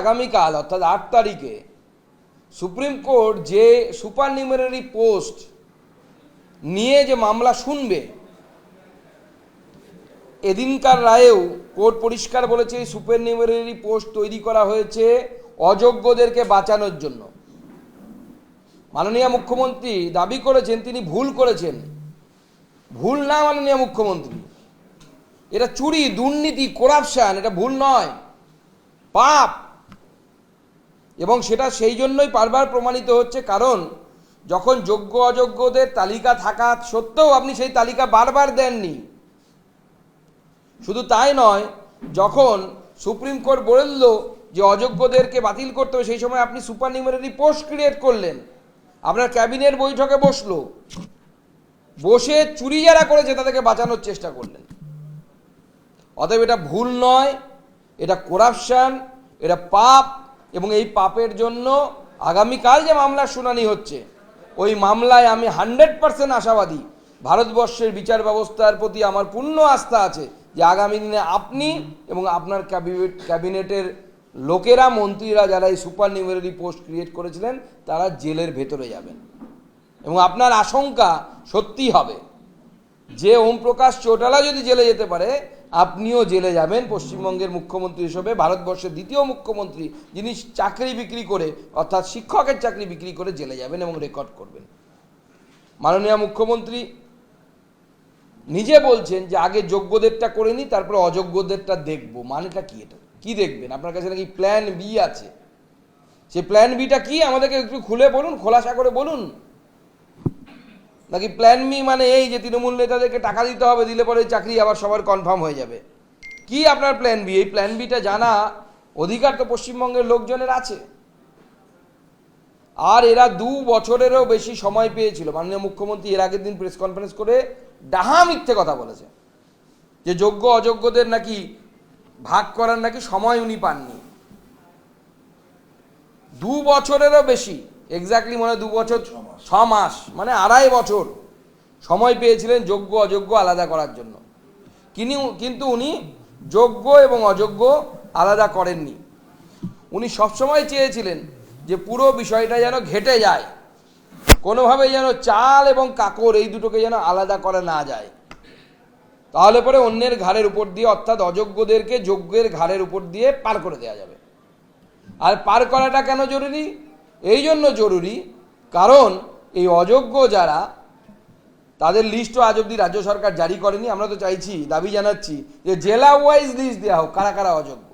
আগামীকাল অর্থাৎ 8 তারিখে সুপ্রিম কোর্ট যে সুপার নিউমেরারি পোস্ট নিয়ে যে মামলা শুনবে, এদিনকার রায়েও কোর্ট পরিষ্কার বলেছে এই সুপার নিউমেরারি পোস্ট তৈরি করা হয়েছে অযোগ্যদেরকে বাঁচানোর জন্য। মাননীয় মুখ্যমন্ত্রী দাবি করেছেন তিনি ভুল করেছেন। ভুল না মাননীয় মুখ্যমন্ত্রী, এটা চুরি, দুর্নীতি, করাপশন, এটা ভুল নয়, পাপ। এবং সেটা সেই জন্যই বারবার প্রমাণিত হচ্ছে, কারণ যখন যোগ্য অযোগ্যদের তালিকা থাকা সত্ত্বেও আপনি সেই তালিকা বারবার দেননি। শুধু তাই নয়, যখন সুপ্রিম কোর্ট বলল যে অযোগ্যদেরকে বাতিল করতে হবে, সেই সময় আপনি সুপার নিউমেরারি পোস্ট ক্রিয়েট করলেন। আপনার ক্যাবিনেট বৈঠকে বসে চুরি যারা করেছে তাদেরকে বাঁচানোর চেষ্টা করলেন। অতএব এটা ভুল নয়, এটা করাপশন, এটা পাপ। এবং এই পাপের জন্য আগামীকাল যে মামলার শুনানি হচ্ছে, ওই মামলায় আমি 100% আশাবাদী। ভারতবর্ষের বিচার ব্যবস্থার প্রতি আমার পূর্ণ আস্থা আছে যে আগামী দিনে আপনি এবং আপনার ক্যাবিনেটের লোকেরা, মন্ত্রীরা যারা এই সুপার নিউমেরারি পোস্ট ক্রিয়েট করেছিলেন, তারা জেলের ভেতরে যাবেন। এবং আপনার আশঙ্কা সত্যি হবে যে ওম প্রকাশ চৌটালা যদি জেলে যেতে পারে, আপনিও জেলে যাবেন পশ্চিমবঙ্গের মুখ্যমন্ত্রী হিসেবে, ভারতবর্ষের দ্বিতীয় মুখ্যমন্ত্রী যিনি চাকরি বিক্রি করে, অর্থাৎ শিক্ষকের চাকরি বিক্রি করে জেলে যাবেন এবং রেকর্ড করবেন। মাননীয় মুখ্যমন্ত্রী নিজে বলছেন যে আগে যোগ্যদেরটা করে নি, তারপরে অযোগ্যদেরটা দেখবো। মানেটা কি? এটা কি দেখবেন? আপনার কাছে নাকি প্ল্যান বি আছে? সেই প্ল্যান বিটা কি আমাদেরকে একটু খুলে বলুন, খোলাসা করে বলুন। নাকি প্ল্যান বি মানে এই যে তৃণমূল নেতাদেরকে টাকা দিতে হবে, দিলে পরে চাকরি আবার সবার কনফার্ম হয়ে যাবে? কি আপনার প্ল্যান বি? এই প্ল্যান বিটা জানা অধিকার তো পশ্চিমবঙ্গের লোকজনের আছে। আর এরা 2 বছরেরও বেশি সময় পেয়েছিল। মাননীয় মুখ্যমন্ত্রী এর আগের দিন প্রেস কনফারেন্স করে ডাহা মিথ্যে কথা বলেছে যে যোগ্য অযোগ্যদের নাকি ভাগ করার নাকি সময় উনি পাননি। 2 বছরেরও বেশি, এক্স্যাক্টলি মনে হয় 2 বছর 6 মাস, মানে 2.5 বছর সময় পেয়েছিলেন যোগ্য অযোগ্য আলাদা করার জন্য। কিন্তু উনি যোগ্য এবং অযোগ্য আলাদা করেননি। উনি সবসময় চেয়েছিলেন যে পুরো বিষয়টা যেন ঘেঁটে যায়, কোনোভাবেই যেন চাল এবং কাকর এই দুটোকে যেন আলাদা করা না যায়। তাহলে পরে অন্যের ঘাড়ের উপর দিয়ে, অর্থাৎ অযোগ্যদেরকে যোগ্যের ঘাড়ের উপর দিয়ে পার করে দেওয়া যাবে। আর পার করাটা কেন জরুরি? এই জন্য জরুরি কারণ এই অযোগ্য যারা, তাদের লিস্টও আজ অব্দি রাজ্য সরকার জারি করেনি। আমরা তো চাইছি, দাবি জানাচ্ছি যে জেলা ওয়াইজ লিস্ট দেওয়া হোক কারা কারা অযোগ্য।